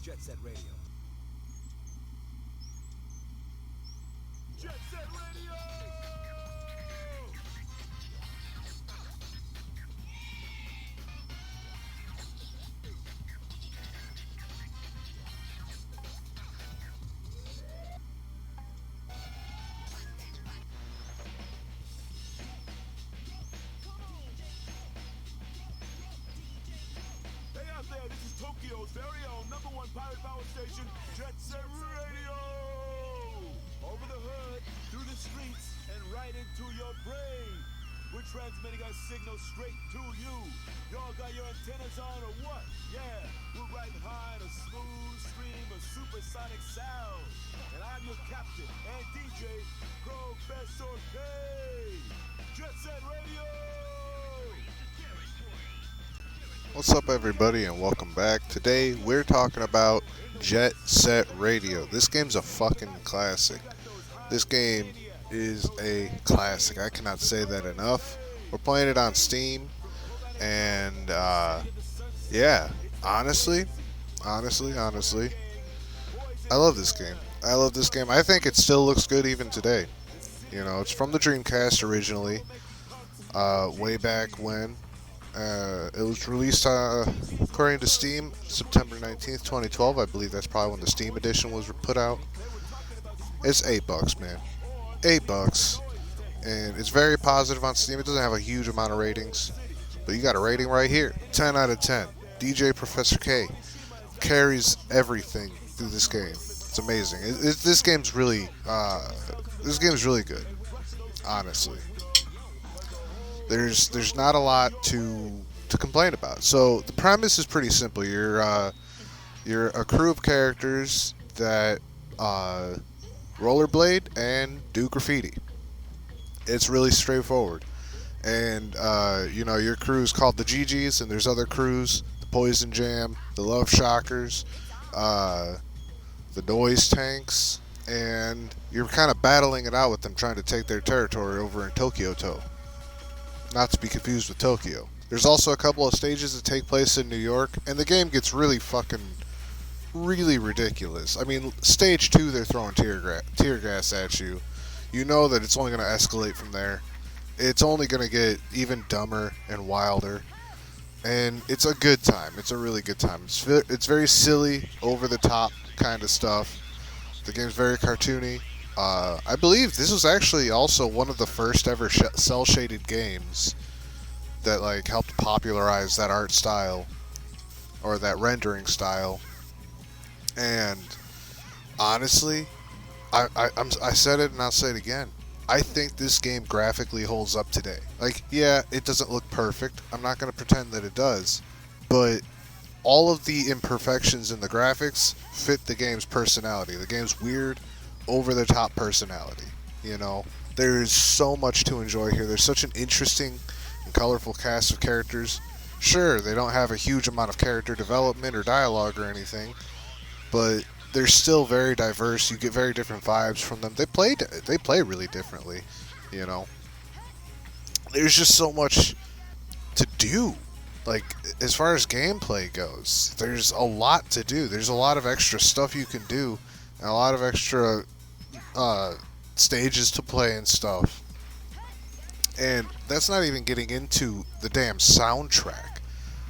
Jet Set Radio. Jet Set Radio! Hey out there, this is Tokyo's very own #1 pirate power station, Jet Set Radio! Over the hood, through the streets, and right into your brain. We're transmitting our signal straight to you. Y'all got your antennas on or what? Yeah, we're riding high on a smooth stream of supersonic sound. And I'm your captain and DJ, Professor K. Jet Set Radio! What's up, everybody, and welcome back. Today we're talking about Jet Set Radio. This game's a fucking classic. This game is a classic. I cannot say that enough. We're playing it on Steam, and yeah, honestly, I love this game. I think it still looks good even today. You know, it's from the Dreamcast originally, way back when. It was released, according to Steam, September 19th, 2012. I believe that's probably when the Steam edition was put out. It's $8, man. $8. And it's very positive on Steam. It doesn't have a huge amount of ratings. But you got a rating right here. 10 out of 10. DJ Professor K carries everything through this game. It's amazing. This game's really good. Honestly. There's not a lot to complain about. So the premise is pretty simple. You're a crew of characters that rollerblade and do graffiti. It's really straightforward. And your crew is called the GGs, and there's other crews: the Poison Jam, the Love Shockers, the Noise Tanks, and you're kind of battling it out with them, trying to take their territory over in Tokyo-to. Not to be confused with Tokyo. There's also a couple of stages that take place in New York, and the game gets really ridiculous. I mean, stage 2, they're throwing tear gas at you. You know that it's only going to escalate from there. It's only going to get even dumber and wilder. And it's a good time. It's a really good time. It's very silly, over-the-top kind of stuff. The game's very cartoony. I believe this was actually also one of the first ever cel-shaded games that helped popularize that art style or that rendering style. And honestly, I said it and I'll say it again. I think this game graphically holds up today. Yeah, it doesn't look perfect. I'm not going to pretend that it does, but all of the imperfections in the graphics fit the game's personality. The game's weird, over-the-top personality. You know, there's so much to enjoy here. There's such an interesting and colorful cast of characters. Sure, they don't have a huge amount of character development or dialogue or anything, but they're still very diverse. You get very different vibes from them. They play really differently. You know, there's just so much to do. As far as gameplay goes, there's a lot to do. There's a lot of extra stuff you can do, and a lot of extra stages to play and stuff. And that's not even getting into the damn soundtrack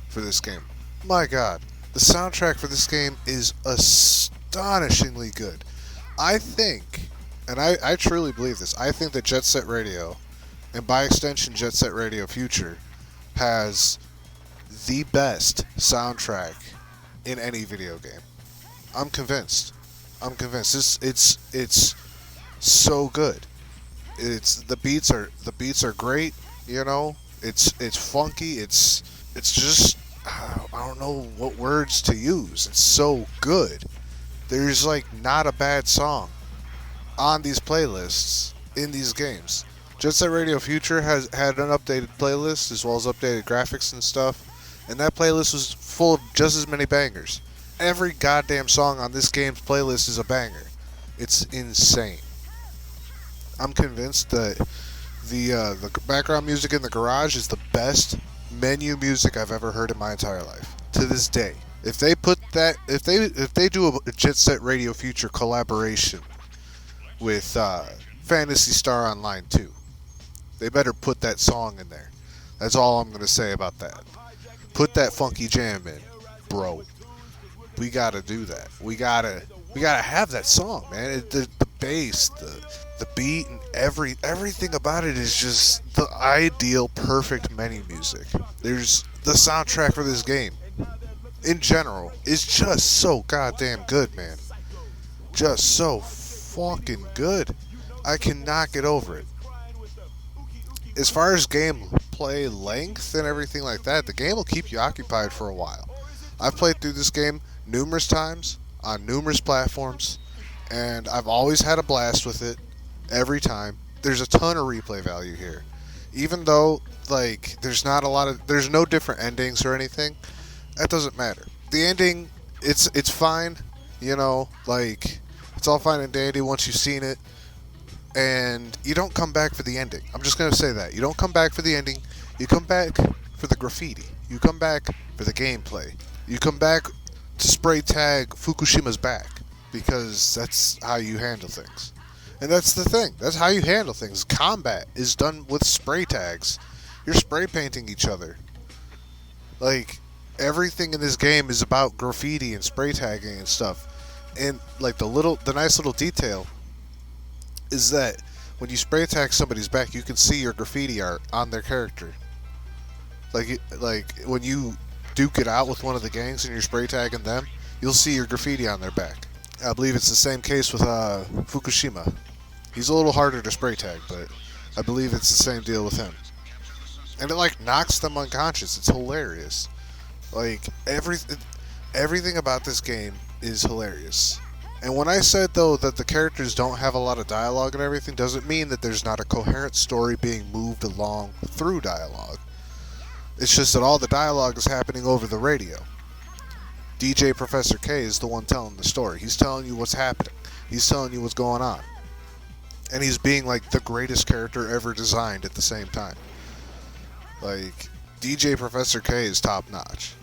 for this game. My God, the soundtrack for this game is astonishingly good. I think, and I truly believe this, I think that Jet Set Radio, and by extension Jet Set Radio Future, has the best soundtrack in any video game. I'm convinced. It's so good. The beats are great. You know, it's funky. It's just, I don't know what words to use. It's so good. There's not a bad song on these playlists in these games. Jet Set Radio Future has had an updated playlist as well as updated graphics and stuff, and that playlist was full of just as many bangers. Every goddamn song on this game's playlist is a banger. It's insane. I'm convinced that the background music in the garage is the best menu music I've ever heard in my entire life. To this day, If they put that, if they do a Jet Set Radio Future collaboration with Fantasy Star Online 2, they better put that song in there. That's all I'm gonna say about that. Put that funky jam in, bro. We gotta do that. We gotta have that song, man. The bass, the beat, and everything about it is just the ideal, perfect menu music. There's the soundtrack for this game, in general, is just so goddamn good, man. Just so fucking good. I cannot get over it. As far as gameplay length and everything like that, the game will keep you occupied for a while. I've played through this game numerous times on numerous platforms, and I've always had a blast with it every time. There's a ton of replay value here. Even though, like, there's no different endings or anything, that doesn't matter. The ending, it's fine, you know, like, it's all fine and dandy once you've seen it, and you don't come back for the ending. I'm just going to say that. You don't come back for the ending. You come back for the graffiti. You come back for the gameplay. You come back to spray tag Fukushima's back, because that's how you handle things. And that's the thing. That's how you handle things. Combat is done with spray tags. You're spray painting each other. Like, everything in this game is about graffiti and spray tagging and stuff. And, like, the nice little detail is that when you spray tag somebody's back, you can see your graffiti art on their character. Like when you duke it out with one of the gangs and you're spray tagging them, you'll see your graffiti on their back. I believe it's the same case with Fukushima. He's a little harder to spray tag, but I believe it's the same deal with him. And it, like, knocks them unconscious. It's hilarious. Like, everything about this game is hilarious. And when I said, though, that the characters don't have a lot of dialogue and everything, doesn't mean that there's not a coherent story being moved along through dialogue. It's just that all the dialogue is happening over the radio. DJ Professor K is the one telling the story. He's telling you what's happening. He's telling you what's going on. And he's being, like, the greatest character ever designed at the same time. Like, DJ Professor K is top notch.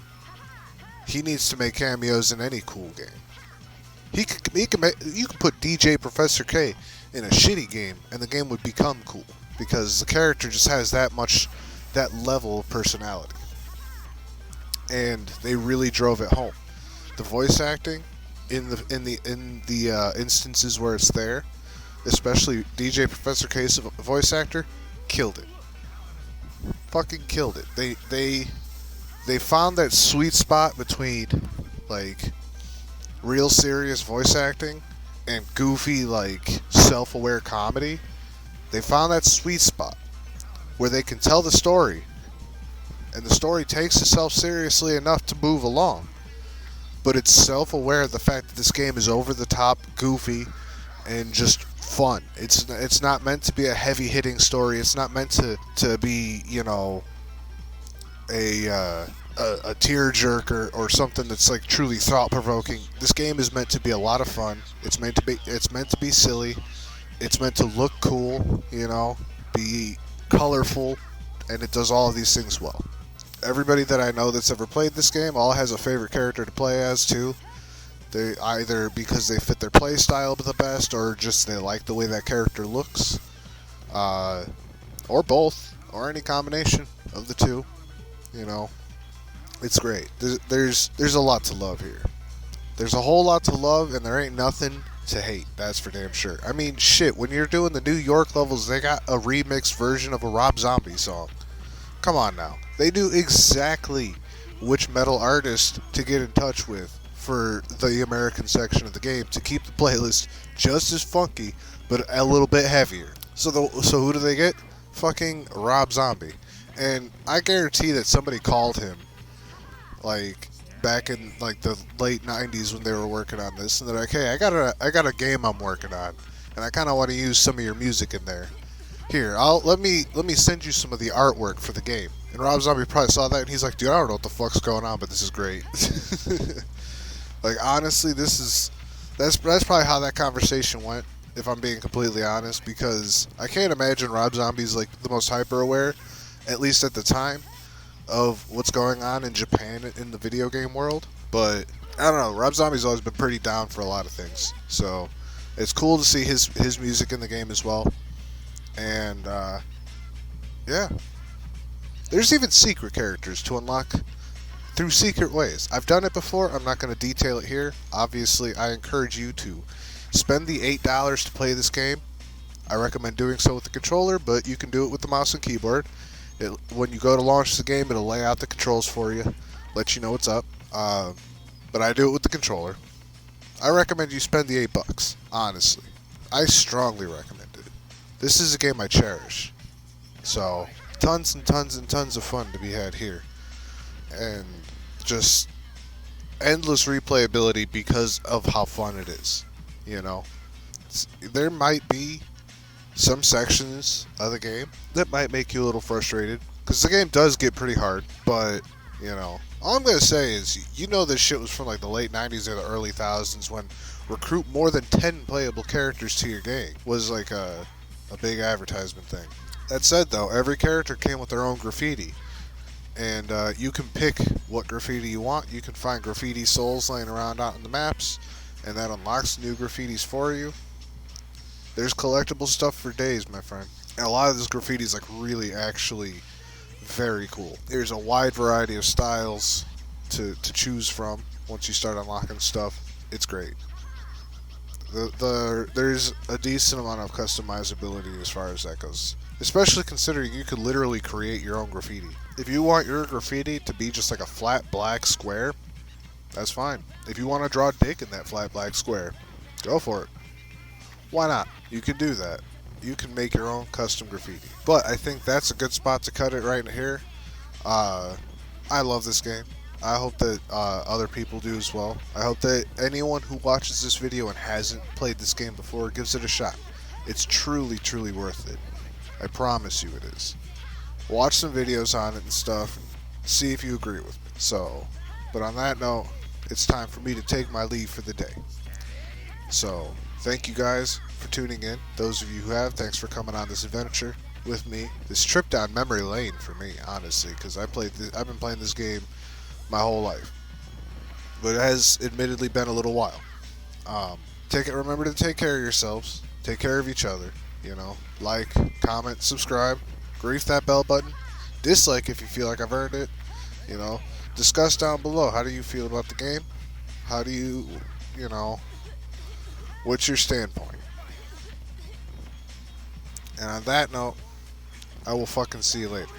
He needs to make cameos in any cool game. You can put DJ Professor K in a shitty game, and the game would become cool, because the character just has that level of personality. And they really drove it home. The voice acting in the instances where it's there, especially DJ Professor K's voice actor, killed it. Fucking killed it. They found that sweet spot between, like, real serious voice acting and goofy, like, self-aware comedy. They found that sweet spot where they can tell the story, and the story takes itself seriously enough to move along, but it's self-aware of the fact that this game is over the top, goofy, and just fun. It's not meant to be a heavy-hitting story. It's not meant to be, you know, a tearjerker or something that's, like, truly thought-provoking. This game is meant to be a lot of fun. It's meant to be silly. It's meant to look cool, you know, be colorful, and it does all of these things well. Everybody that I know that's ever played this game all has a favorite character to play as too. They either because they fit their play style the best, or just they like the way that character looks, or both, or any combination of the two. You know, it's great. There's a lot to love here. There's a whole lot to love, and there ain't nothing to hate. That's for damn sure. I mean, shit. When you're doing the New York levels, they got a remixed version of a Rob Zombie song. Come on now. They knew exactly which metal artist to get in touch with for the American section of the game to keep the playlist just as funky, but a little bit heavier. So who do they get? Fucking Rob Zombie. And I guarantee that somebody called him, like, back in, like, the late 90s when they were working on this, and they're like, hey, I got a game I'm working on, and I kind of want to use some of your music in there. Here, let me send you some of the artwork for the game. And Rob Zombie probably saw that, and he's like, dude, I don't know what the fuck's going on, but this is great. Like, honestly, that's probably how that conversation went, if I'm being completely honest, because I can't imagine Rob Zombie's, like, the most hyper-aware, at least at the time. of what's going on in Japan in the video game world. But I don't know. Rob Zombie's always been pretty down for a lot of things, so it's cool to see his music in the game as well. And yeah, there's even secret characters to unlock through secret ways. I've done it before. I'm not going to detail it here. Obviously, I encourage you to spend the $8 to play this game. I recommend doing so with the controller, but you can do it with the mouse and keyboard. When you go to launch the game, it'll lay out the controls for you, let you know what's up. But I do it with the controller. I recommend you spend the $8, honestly. I strongly recommend it. This is a game I cherish. So, tons and tons and tons of fun to be had here. And just endless replayability because of how fun it is. You know, there might be some sections of the game that might make you a little frustrated because the game does get pretty hard. But you know, all I'm gonna say is, you know, this shit was from like the late '90s or the early 2000s when recruit more than 10 playable characters to your game was like a big advertisement thing. That said, though, every character came with their own graffiti. And you can pick what graffiti you want. You can find graffiti souls laying around out in the maps, and that unlocks new graffitis for you. There's collectible stuff for days, my friend. And a lot of this graffiti is like really actually very cool. There's a wide variety of styles to choose from once you start unlocking stuff. It's great. There's a decent amount of customizability as far as that goes. Especially considering you could literally create your own graffiti. If you want your graffiti to be just like a flat black square, that's fine. If you want to draw a dick in that flat black square, go for it. Why not? You can do that. You can make your own custom graffiti. But I think that's a good spot to cut it right here. I love this game. I hope that other people do as well. I hope that anyone who watches this video and hasn't played this game before gives it a shot. It's truly, truly worth it. I promise you it is. Watch some videos on it and stuff, and see if you agree with me. So, but on that note, it's time for me to take my leave for the day. So, thank you guys for tuning in. Those of you who have, thanks for coming on this adventure with me. This trip down memory lane for me, honestly, because I've been playing this game my whole life, but it has admittedly been a little while. Remember to take care of yourselves. Take care of each other. You know, like, comment, subscribe, grief that bell button, dislike if you feel like I've earned it. You know, discuss down below. How do you feel about the game? How do you know, what's your standpoint? And on that note, I will fucking see you later.